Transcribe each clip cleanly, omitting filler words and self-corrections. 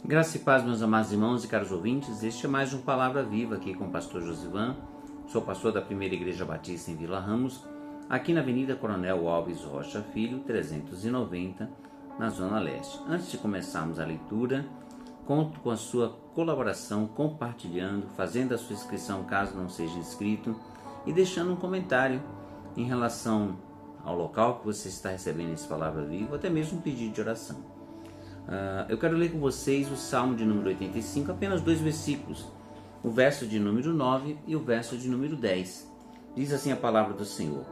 Graça e paz, meus amados irmãos e caros ouvintes. Este é mais um Palavra Viva aqui com o pastor Josivan. Sou pastor da Primeira Igreja Batista em Vila Ramos, aqui na Avenida Coronel Alves Rocha Filho, 390, na Zona Leste. Antes de começarmos a leitura, conto com a sua colaboração, compartilhando, fazendo a sua inscrição caso não seja inscrito e deixando um comentário em relação ao local que você está recebendo esse Palavra Viva, ou até mesmo um pedido de oração. Eu quero ler com vocês o Salmo de número 85, apenas 2 versículos, o verso de número 9 e o verso de número 10. Diz assim a palavra do Senhor: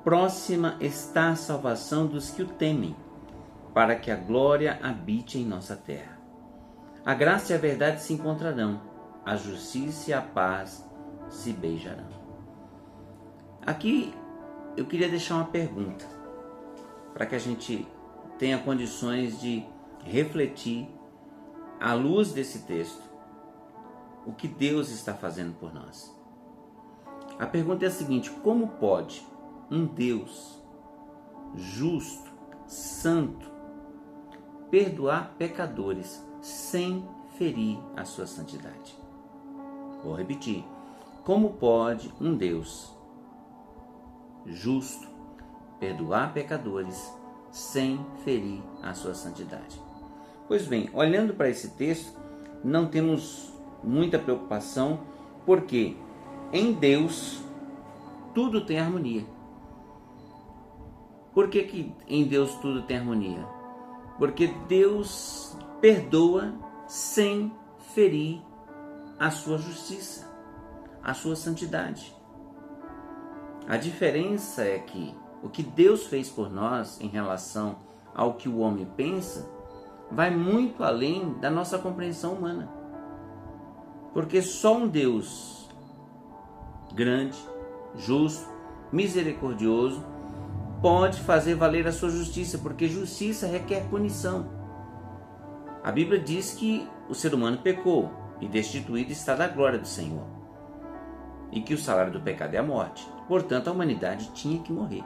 Próxima está a salvação dos que o temem, para que a glória habite em nossa terra. A graça e a verdade se encontrarão, a justiça e a paz se beijarão. Aqui eu queria deixar uma pergunta, para que a gente tenha condições de refletir, à luz desse texto, o que Deus está fazendo por nós. A pergunta é a seguinte: como pode um Deus justo, santo, perdoar pecadores sem ferir a sua santidade? Vou repetir: como pode um Deus justo perdoar pecadores sem ferir a sua santidade? Pois bem, olhando para esse texto, não temos muita preocupação, porque em Deus tudo tem harmonia. Por que em Deus tudo tem harmonia? Porque Deus perdoa sem ferir a sua justiça, a sua santidade. A diferença é que o que Deus fez por nós em relação ao que o homem pensa vai muito além da nossa compreensão humana. Porque só um Deus grande, justo, misericordioso pode fazer valer a sua justiça, porque justiça requer punição. A Bíblia diz que o ser humano pecou e destituído está da glória do Senhor, e que o salário do pecado é a morte. Portanto, a humanidade tinha que morrer.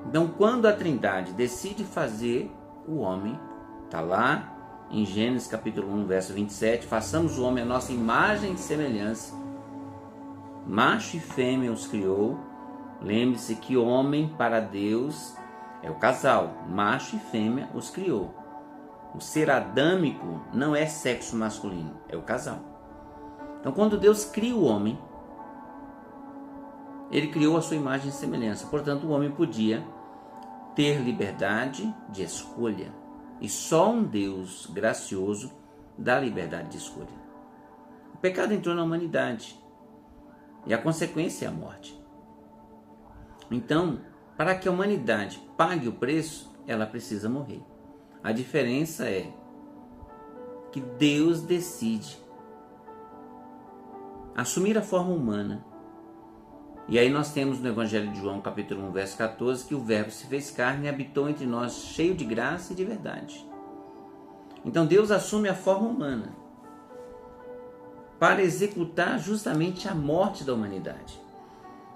Então, quando a Trindade decide fazer o homem, está lá em Gênesis capítulo 1, verso 27, façamos o homem a nossa imagem e semelhança, macho e fêmea os criou. Lembre-se que homem para Deus é o casal, macho e fêmea os criou. O ser adâmico não é sexo masculino, é o casal. Então, quando Deus cria o homem, Ele criou a sua imagem e semelhança. Portanto, o homem podia ter liberdade de escolha. E só um Deus gracioso dá liberdade de escolha. O pecado entrou na humanidade e a consequência é a morte. Então, para que a humanidade pague o preço, ela precisa morrer. A diferença é que Deus decide assumir a forma humana. E aí nós temos no Evangelho de João, capítulo 1, verso 14, que o Verbo se fez carne e habitou entre nós, cheio de graça e de verdade. Então Deus assume a forma humana para executar justamente a morte da humanidade.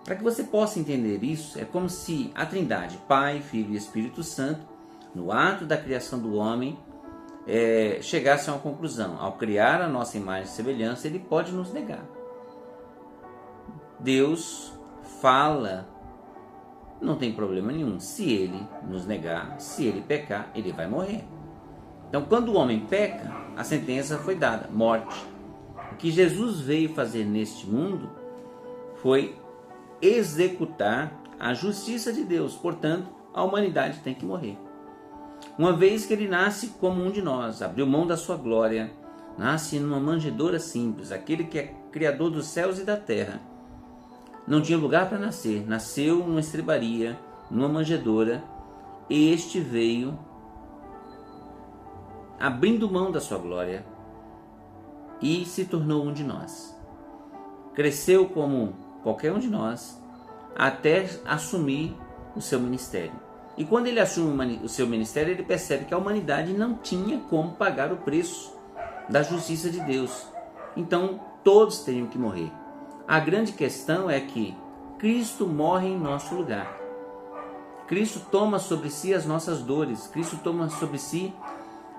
Para que você possa entender isso, é como se a Trindade, Pai, Filho e Espírito Santo, no ato da criação do homem, chegasse a uma conclusão. Ao criar a nossa imagem e semelhança, Ele pode nos negar. Deus fala, não tem problema nenhum. Se Ele nos negar, se Ele pecar, Ele vai morrer. Então, quando o homem peca, a sentença foi dada, morte. O que Jesus veio fazer neste mundo foi executar a justiça de Deus. Portanto, a humanidade tem que morrer. Uma vez que Ele nasce como um de nós, abriu mão da sua glória, nasce numa manjedoura simples, aquele que é Criador dos céus e da terra, não tinha lugar para nascer, nasceu numa estrebaria, numa manjedoura. Este veio abrindo mão da sua glória e se tornou um de nós. Cresceu como qualquer um de nós até assumir o seu ministério. E quando ele assume o seu ministério, ele percebe que a humanidade não tinha como pagar o preço da justiça de Deus. Então todos teriam que morrer. A grande questão é que Cristo morre em nosso lugar. Cristo toma sobre si as nossas dores. Cristo toma sobre si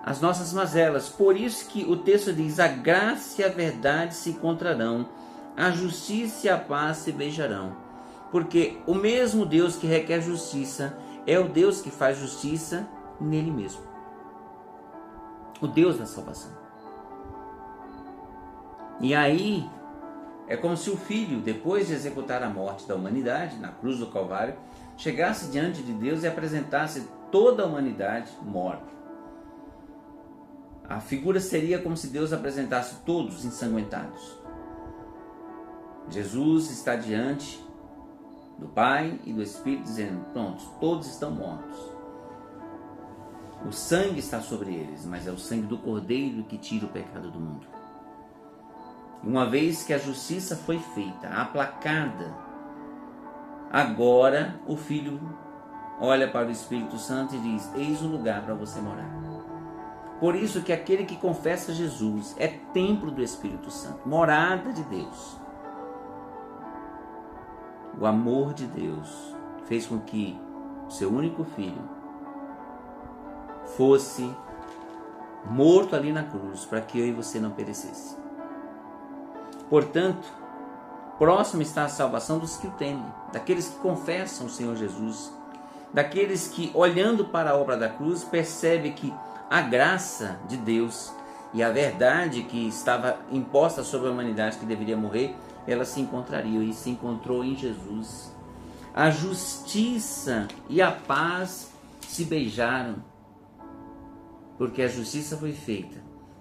as nossas mazelas. Por isso que o texto diz: a graça e a verdade se encontrarão, a justiça e a paz se beijarão. Porque o mesmo Deus que requer justiça é o Deus que faz justiça nele mesmo. O Deus da salvação. E aí, é como se o Filho, depois de executar a morte da humanidade na cruz do Calvário, chegasse diante de Deus e apresentasse toda a humanidade morta. A figura seria como se Deus apresentasse todos ensanguentados. Jesus está diante do Pai e do Espírito dizendo: prontos, todos estão mortos. O sangue está sobre eles, mas é o sangue do Cordeiro que tira o pecado do mundo. E uma vez que a justiça foi feita, aplacada, agora o Filho olha para o Espírito Santo e diz: eis um lugar para você morar. Por isso que aquele que confessa Jesus é templo do Espírito Santo, morada de Deus. O amor de Deus fez com que o seu único filho fosse morto ali na cruz, para que eu e você não perecesse. Portanto, próximo está a salvação dos que o temem, daqueles que confessam o Senhor Jesus, daqueles que, olhando para a obra da cruz, percebem que a graça de Deus e a verdade que estava imposta sobre a humanidade que deveria morrer, ela se encontraria e se encontrou em Jesus. A justiça e a paz se beijaram, porque a justiça foi feita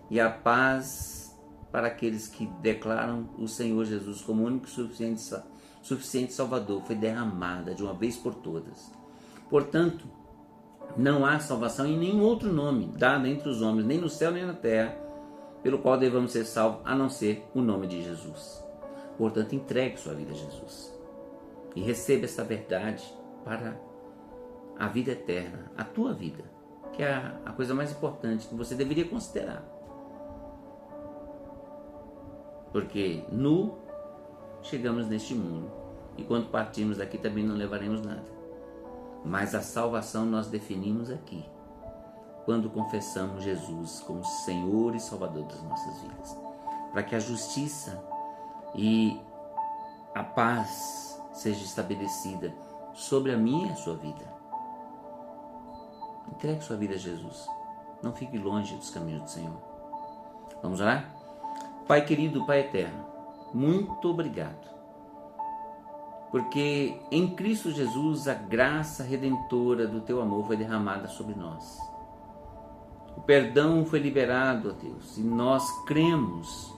e a paz para aqueles que declaram o Senhor Jesus como único e suficiente Salvador foi derramada de uma vez por todas. Portanto, não há salvação em nenhum outro nome dado entre os homens, nem no céu nem na terra, pelo qual devamos ser salvos, a não ser o nome de Jesus. Portanto, entregue sua vida a Jesus e receba essa verdade para a vida eterna, a tua vida, que é a coisa mais importante que você deveria considerar. Porque nu chegamos neste mundo e quando partirmos daqui também não levaremos nada. Mas a salvação nós definimos aqui, quando confessamos Jesus como Senhor e Salvador das nossas vidas, para que a justiça e a paz seja estabelecida sobre a minha e a sua vida. Entregue sua vida a Jesus. Não fique longe dos caminhos do Senhor. Vamos orar? Pai querido, Pai eterno, muito obrigado, porque em Cristo Jesus a graça redentora do Teu amor foi derramada sobre nós. O perdão foi liberado, ó Deus, e nós cremos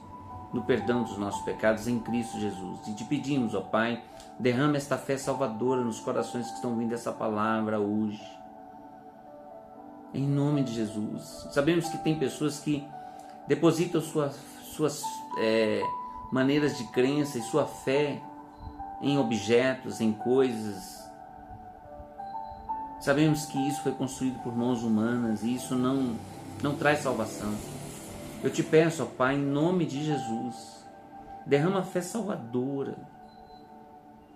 no perdão dos nossos pecados em Cristo Jesus. E te pedimos, ó Pai, derrama esta fé salvadora nos corações que estão ouvindo essa palavra hoje. Em nome de Jesus. Sabemos que tem pessoas que depositam suas maneiras de crença e sua fé em objetos, em coisas. Sabemos que isso foi construído por mãos humanas e isso não traz salvação. Eu te peço, ó Pai, em nome de Jesus, derrama a fé salvadora,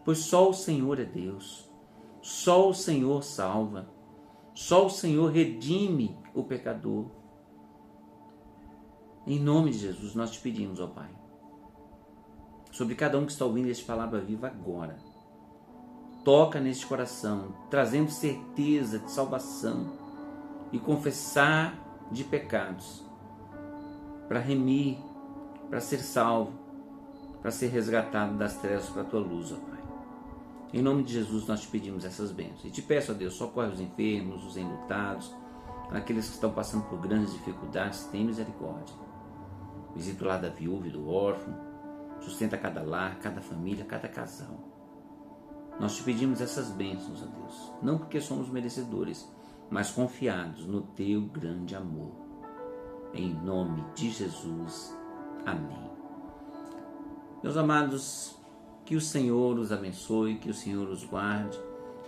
pois só o Senhor é Deus, só o Senhor salva, só o Senhor redime o pecador. Em nome de Jesus, nós te pedimos, ó Pai, sobre cada um que está ouvindo esta palavra viva agora, toca neste coração, trazendo certeza de salvação e confessar de pecados, para remir, para ser salvo, para ser resgatado das trevas para a tua luz, ó Pai. Em nome de Jesus nós te pedimos essas bênçãos. E te peço, ó Deus, socorre os enfermos, os enlutados, aqueles que estão passando por grandes dificuldades, tem misericórdia. Visita o lar da viúva e do órfão, sustenta cada lar, cada família, cada casal. Nós te pedimos essas bênçãos, ó Deus, não porque somos merecedores, mas confiados no teu grande amor. Em nome de Jesus. Amém. Meus amados, que o Senhor os abençoe, que o Senhor os guarde,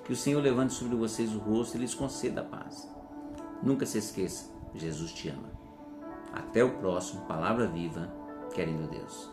que o Senhor levante sobre vocês o rosto e lhes conceda a paz. Nunca se esqueça, Jesus te ama. Até o próximo Palavra Viva, querendo Deus.